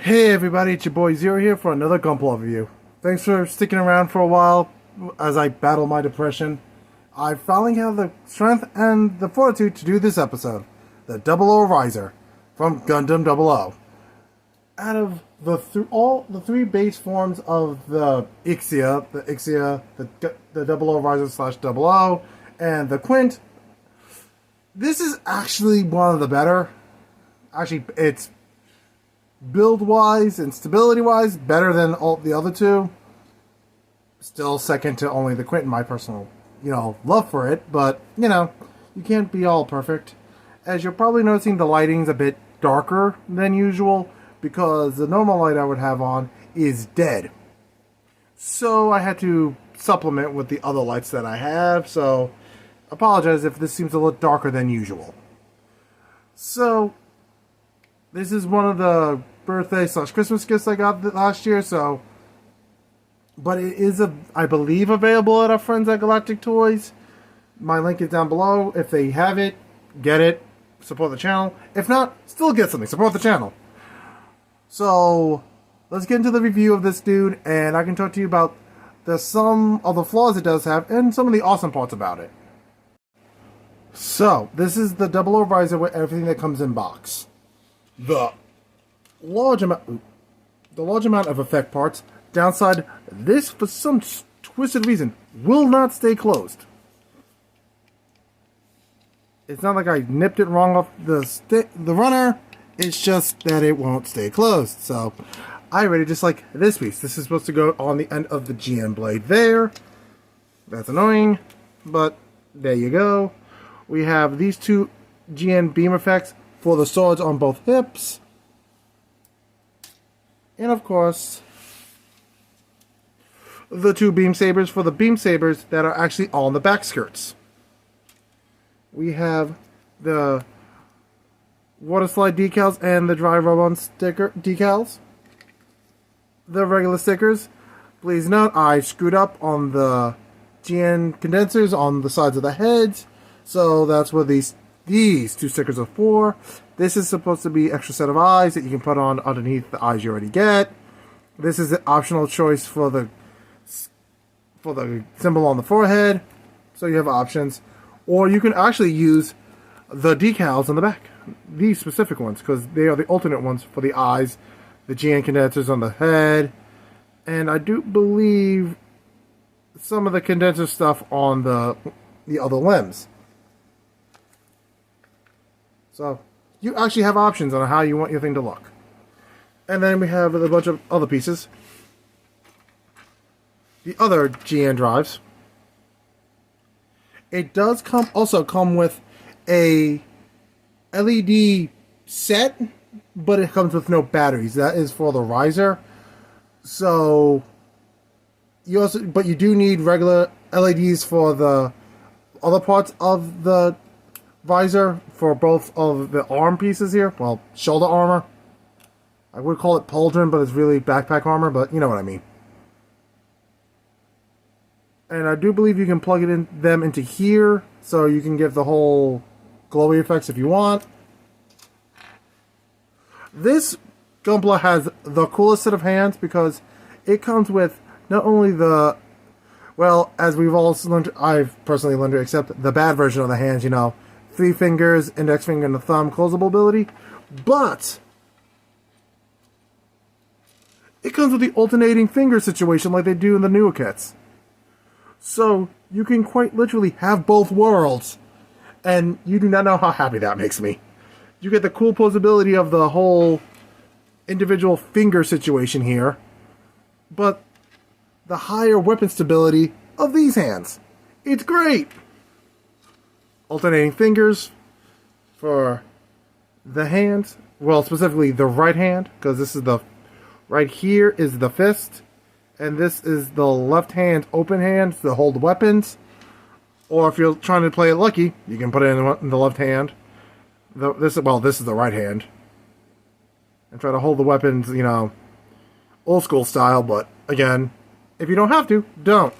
Hey everybody, it's your boy Zero here for another Gunpla review. Thanks for sticking around for a while as I battle my depression. I finally have the strength and the fortitude to do this episode, the Double O Riser from Gundam 00. Out of all the three base forms of the Ixia, the Double O Riser slash Double O, and the Quint, this is actually one of the better. Actually, it's build-wise and stability-wise, better than all the other two. Still second to only the Quint in my personal, love for it. But, you can't be all perfect. As you're probably noticing, the lighting's a bit darker than usual because the normal light I would have on is dead. So I had to supplement with the other lights that I have. So, apologize if this seems a little darker than usual. So, this is one of the birthday / Christmas gifts I got last year, but it is, I believe, available at our friends at Galactic Toys. My link is down below. If they have it, get it, support the channel. If not, still get something, support the channel. So, let's get into the review of this dude, and I can talk to you about some of the flaws it does have, and some of the awesome parts about it. So, this is the Double O Riser with everything that comes in box. The large amount of effect parts. Downside, this, for some twisted reason, will not stay closed. It's not like I nipped it wrong off the runner. It's just that it won't stay closed. So, I rated just like this piece. This is supposed to go on the end of the GN blade there. That's annoying, but there you go. We have these two GN beam effects for the swords on both hips. And of course, the two beam sabers for the beam sabers that are actually on the back skirts. We have the water slide decals and the dry rub-on sticker decals. The regular stickers. Please note, I screwed up on the GN condensers on the sides of the heads. So that's what these two stickers are for. This is supposed to be an extra set of eyes that you can put on underneath the eyes you already get. This is an optional choice for the symbol on the forehead. So you have options. Or you can actually use the decals on the back. These specific ones, because they are the alternate ones for the eyes, the GN condensers on the head, and I do believe some of the condenser stuff on the other limbs. So, you actually have options on how you want your thing to look. And then we have a bunch of other pieces. The other GN drives. It does also come with a LED set, but it comes with no batteries. That is for the riser. So, but you do need regular LEDs for the other parts of the visor for both of the arm pieces here. Well, shoulder armor. I would call it pauldron, but it's really backpack armor, but you know what I mean. And I do believe you can plug them into here, so you can give the whole glowy effects if you want. This Gunpla has the coolest set of hands because it comes with not only the, well, as we've all learned, I've personally learned to accept the bad version of the hands, 3 fingers, index finger, and the thumb closable ability, but it comes with the alternating finger situation like they do in the newer kits. So, you can quite literally have both worlds, and you do not know how happy that makes me. You get the cool posability of the whole individual finger situation here, but the higher weapon stability of these hands. It's great! Alternating fingers for the hands, well, specifically the right hand, because this is right here is the fist, and this is the left hand open hand to hold weapons. Or if you're trying to play it lucky, you can put it in the left hand. This is the right hand, and try to hold the weapons, old school style. But again, if you don't have to, don't.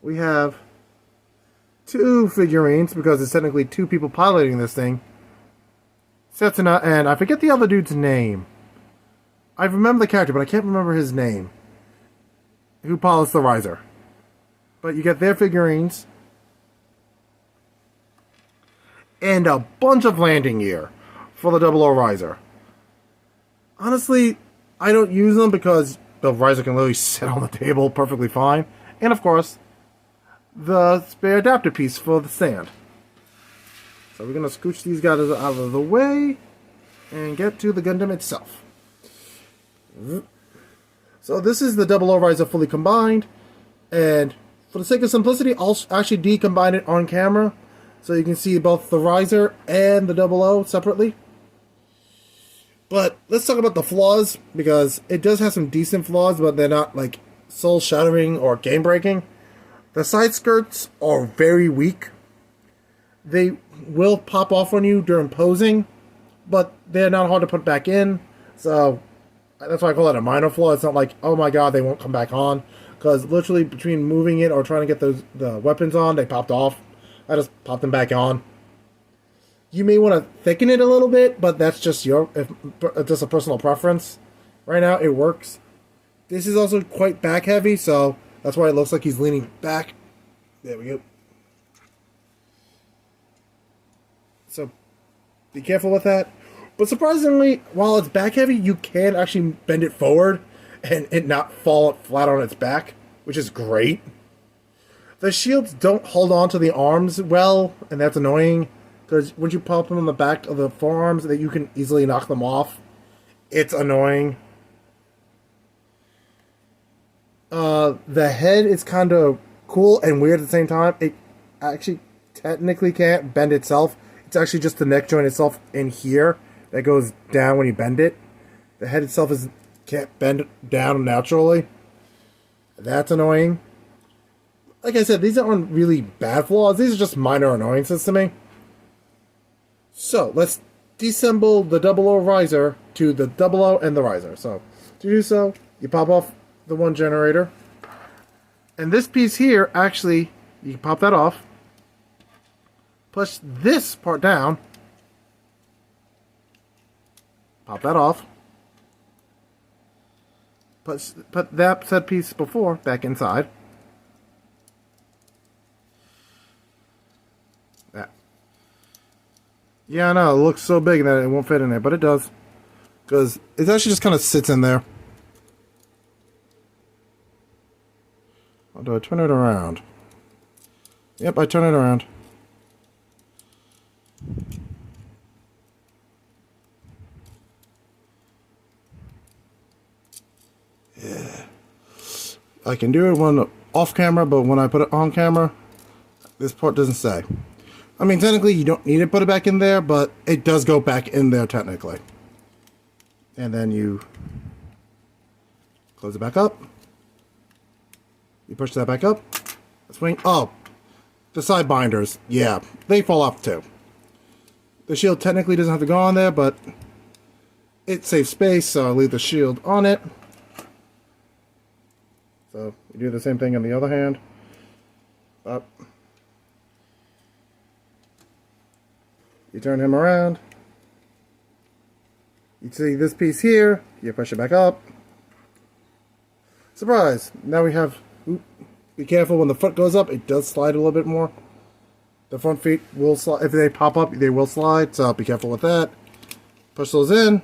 We have 2 figurines, because it's technically 2 people piloting this thing. Setsuna, and I forget the other dude's name. I remember the character, but I can't remember his name. Who polished the riser. But you get their figurines. And a bunch of landing gear for the 00 riser. Honestly, I don't use them because the riser can literally sit on the table perfectly fine. And of course, the spare adapter piece for the stand. So we're going to scooch these guys out of the way and get to the Gundam itself. So this is the 00 riser fully combined, and for the sake of simplicity, I'll actually decombine it on camera so you can see both the riser and the 00 separately. But let's talk about the flaws, because it does have some decent flaws, but they're not like soul-shattering or game-breaking. The side skirts are very weak. They will pop off on you during posing, but they're not hard to put back in, so that's why I call it a minor flaw. It's not like, oh my god, they won't come back on. Because literally between moving it or trying to get the weapons on, they popped off. I just popped them back on. You may want to thicken it a little bit, but that's just just a personal preference. Right now, it works. This is also quite back heavy, so that's why it looks like he's leaning back. There we go. So, be careful with that. But surprisingly, while it's back heavy, you can actually bend it forward and it not fall flat on its back, which is great. The shields don't hold on to the arms well, and that's annoying, because once you pop them on the back of the forearms, that you can easily knock them off. It's annoying. The head is kind of cool and weird at the same time. It actually technically can't bend itself. It's actually just the neck joint itself in here that goes down when you bend it. The head itself can't bend down naturally. That's annoying. Like I said, these aren't really bad flaws. These are just minor annoyances to me. So, let's deassemble the 00 riser to the 00 and the riser. So, to do so, you pop off the one generator. And this piece here, actually, you can pop that off. Push this part down. Pop that off. Put that said piece before back inside. That. Yeah, I know, it looks so big that it won't fit in there, but it does. Because it actually just kind of sits in there. Or do I turn it around? Yep, I turn it around. Yeah. I can do it when off camera, but when I put it on camera, this part doesn't stay. I mean, technically, you don't need to put it back in there, but it does go back in there technically. And then you close it back up. You push that back up. Swing. Oh, the side binders. Yeah, they fall off too. The shield technically doesn't have to go on there, but it saves space, so I leave the shield on it. So you do the same thing on the other hand. Up. You turn him around. You see this piece here. You push it back up. Surprise! Now we have... Oop, be careful when the foot goes up. It does slide a little bit more. The front feet will slide. If they pop up, they will slide. So be careful with that. Push those in.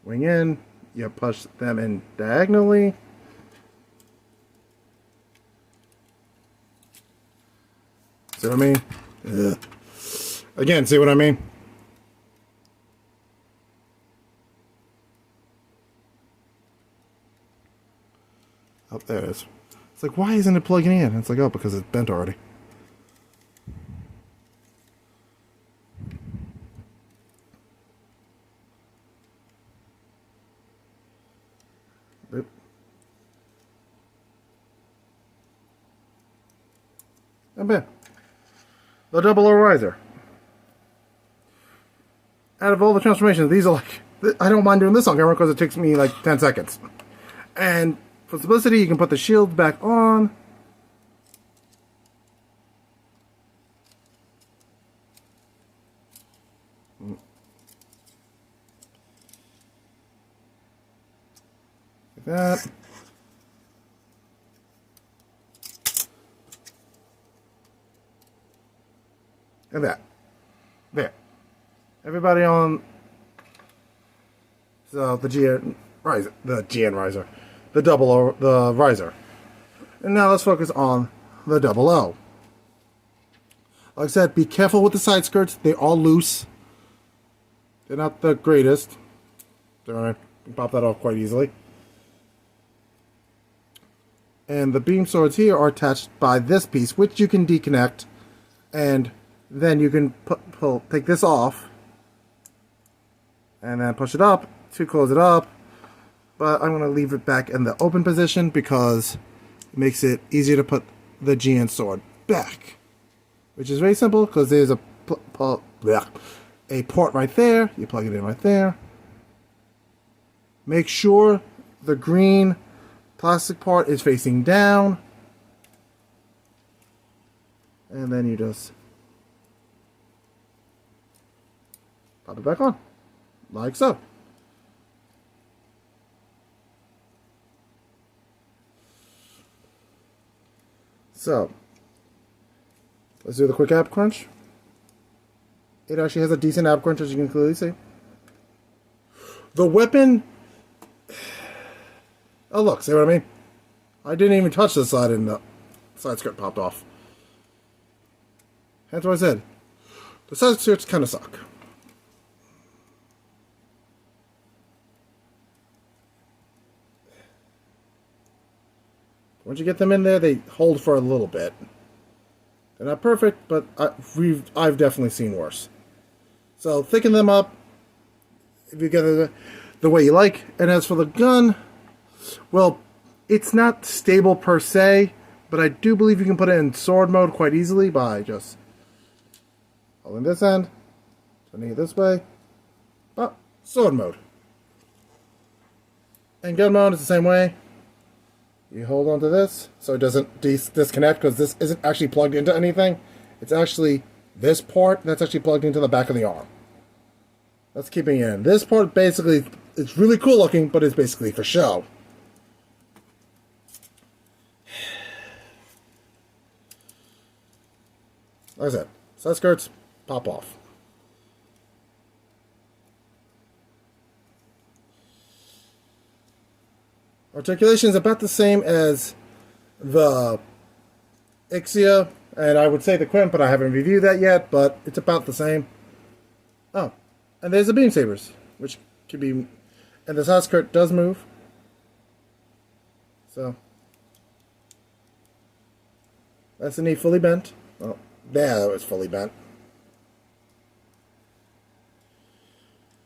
Wing in. You push them in diagonally. See what I mean? Ugh. Again, see what I mean? Up there it is. It's like, why isn't it plugging in? It's like, oh, because it's bent already. Oop. And bam. The 00 riser. Out of all the transformations, these are like... I don't mind doing this on camera because it takes me like 10 seconds. And for simplicity, you can put the shield back on. Like that. And that. There. Everybody on the GN riser. The GN riser. The double O, the riser. And now let's focus on the double O. Like I said, be careful with the side skirts. They're all loose. They're not the greatest. You can pop that off quite easily. And the beam swords here are attached by this piece, which you can deconnect. And then you can take this off. And then push it up to close it up. But I'm going to leave it back in the open position because it makes it easier to put the GN sword back. Which is very simple because there's a port right there. You plug it in right there. Make sure the green plastic part is facing down. And then you just pop it back on. Like so. So, let's do the quick ab crunch. It actually has a decent ab crunch, as you can clearly see. The weapon... Oh, look, see what I mean? I didn't even touch the side and the side skirt popped off. That's what I said. The side skirts kind of suck. Once you get them in there, they hold for a little bit. They're not perfect, but I've definitely seen worse. So thicken them up if you get it the way you like. And as for the gun, well, it's not stable per se, but I do believe you can put it in sword mode quite easily by just holding this end, turning it this way. Oh, sword mode. And gun mode is the same way. You hold on to this so it doesn't disconnect because this isn't actually plugged into anything. It's actually this part that's actually plugged into the back of the arm. That's keeping it in. This part basically, it's really cool looking, but it's basically for show. Like I said, side skirts pop off. Articulation is about the same as the Ixia, and I would say the Quint, but I haven't reviewed that yet, but it's about the same. Oh, and there's the beam sabers, which could be, and the side skirt does move. So, that's the knee fully bent. Oh, there, that was fully bent.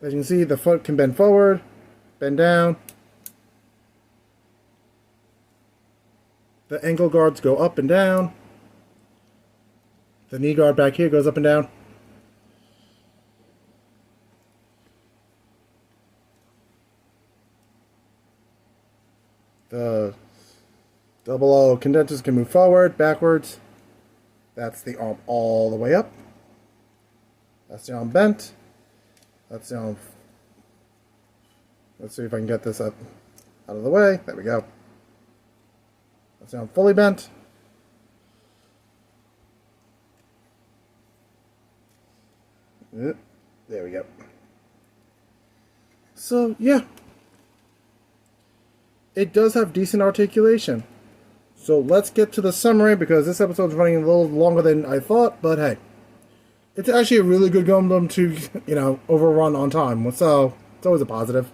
As you can see, the foot can bend forward, bend down. The ankle guards go up and down. The knee guard back here goes up and down. The double O condensers can move forward, backwards. That's the arm all the way up. That's the arm bent. That's the arm. Let's see if I can get this up out of the way. There we go. That's the arm fully bent. There we go. So, yeah. It does have decent articulation. So let's get to the summary because this episode's running a little longer than I thought, but hey. It's actually a really good Gundam to, overrun on time. So, it's always a positive.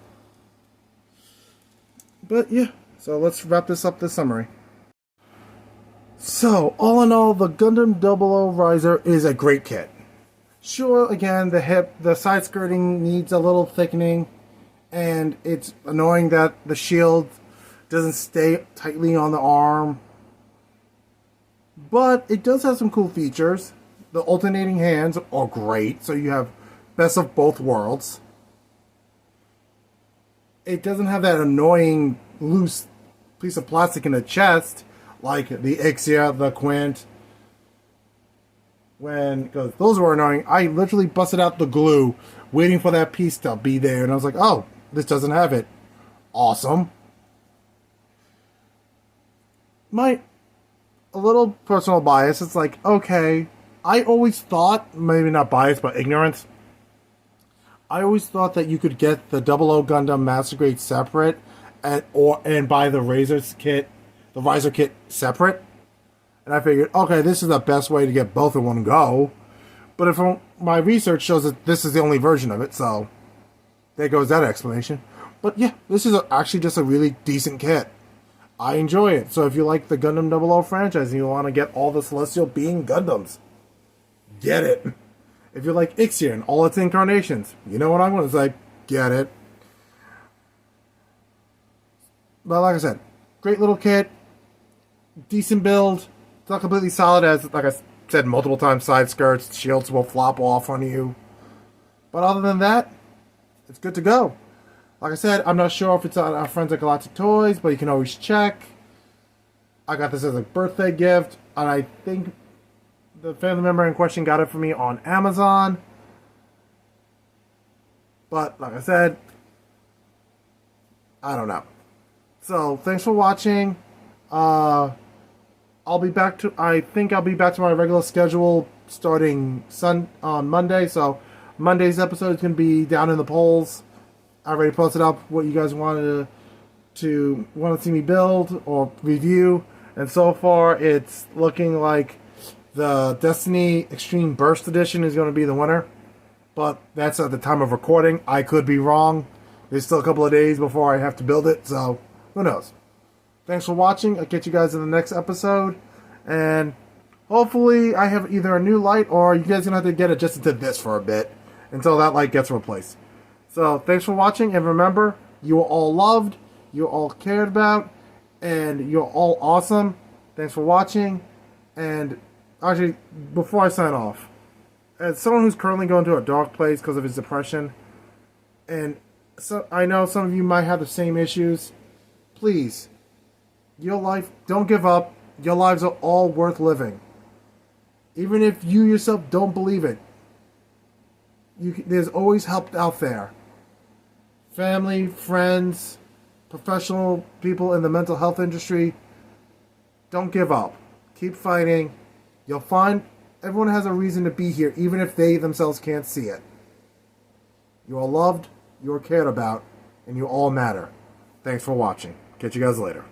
But yeah, so let's wrap this summary. So, all in all, the Gundam 00 Riser is a great kit. Sure, again, the side skirting needs a little thickening, and it's annoying that the shield doesn't stay tightly on the arm. But it does have some cool features. The alternating hands are great, so you have best of both worlds. It doesn't have that annoying loose piece of plastic in the chest, like the Ixia, the Quint, because those were annoying. I literally busted out the glue, waiting for that piece to be there, and I was like, oh, this doesn't have it. Awesome. A little personal bias. It's like, okay, I always thought, maybe not bias, but ignorance. I always thought that you could get the Double O Gundam Master Grade separate, and buy the Riser kit separate. And I figured, okay, this is the best way to get both in one go. But if my research shows that this is the only version of it, so there goes that explanation. But yeah, this is actually just a really decent kit. I enjoy it. So if you like the Gundam 00 franchise and you want to get all the Celestial Being Gundams, get it. If you like Ixia and all its incarnations, you know what I'm going to say, get it. But like I said, great little kit, decent build. It's not completely solid, as like I said multiple times, side skirts, shields will flop off on you. But other than that, it's good to go. Like I said, I'm not sure if it's on our friends at Galactic Toys, but you can always check. I got this as a birthday gift, and I think the family member in question got it for me on Amazon. But like I said, I don't know. So thanks for watching. I think I'll be back to my regular schedule starting on Monday. So Monday's episode is going to be down in the polls. I already posted up what you guys wanted to see me build or review, and so far it's looking like the Destiny Extreme Burst Edition is going to be the winner. But that's at the time of recording. I could be wrong. There's still a couple of days before I have to build it, so who knows. Thanks for watching. I'll catch you guys in the next episode, and hopefully I have either a new light or you guys are going to have to get adjusted to this for a bit until that light gets replaced. So, thanks for watching, and remember, you are all loved, you're all cared about, and you're all awesome. Thanks for watching, and actually, before I sign off, as someone who's currently going through a dark place because of his depression, and so I know some of you might have the same issues, please, your life, don't give up. Your lives are all worth living. Even if you yourself don't believe it, there's always help out there. Family, friends, professional people in the mental health industry, don't give up. Keep fighting. You'll find everyone has a reason to be here, even if they themselves can't see it. You are loved, you are cared about, and you all matter. Thanks for watching. Catch you guys later.